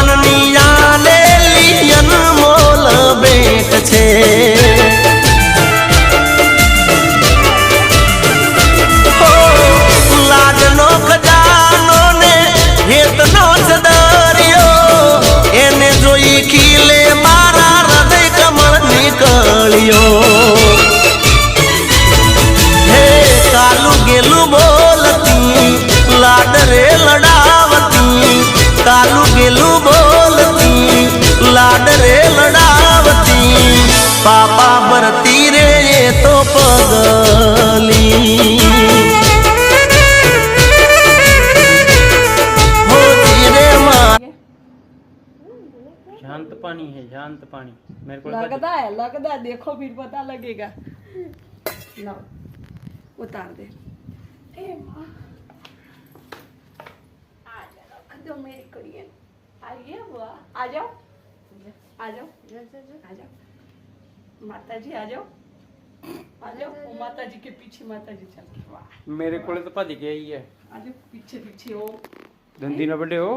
ભગવાનની આલેલી અનમોલ ભેટ છે લાડનો ખજાનો ને હેતનો દરિયો એને જોઈ ખીલે મારા હૃદય કમળ નીકળ્યો હે કાલું ગેલું બોલતી લાડ રે લડાવતી કાલું ગેલું બોલતી લાડ રે લડાવતી પાપા ભરતી રે એ તો પગલી शांत पानी है, शांत पानी। मेरे को लगता है देखो फिर पता लगेगा। लो उतार दे। ए माँ आ जाओ खदो मेरी कुड़ियन आइए बुआ आ जाओ आ जाओ आ जाओ माता जी आ जाओ वो माता जी के पीछे माता जी चल के वाह मेरे को तो पता गया ही है। आ जाओ पीछे पीछे हो धंधी ना बड़े हो।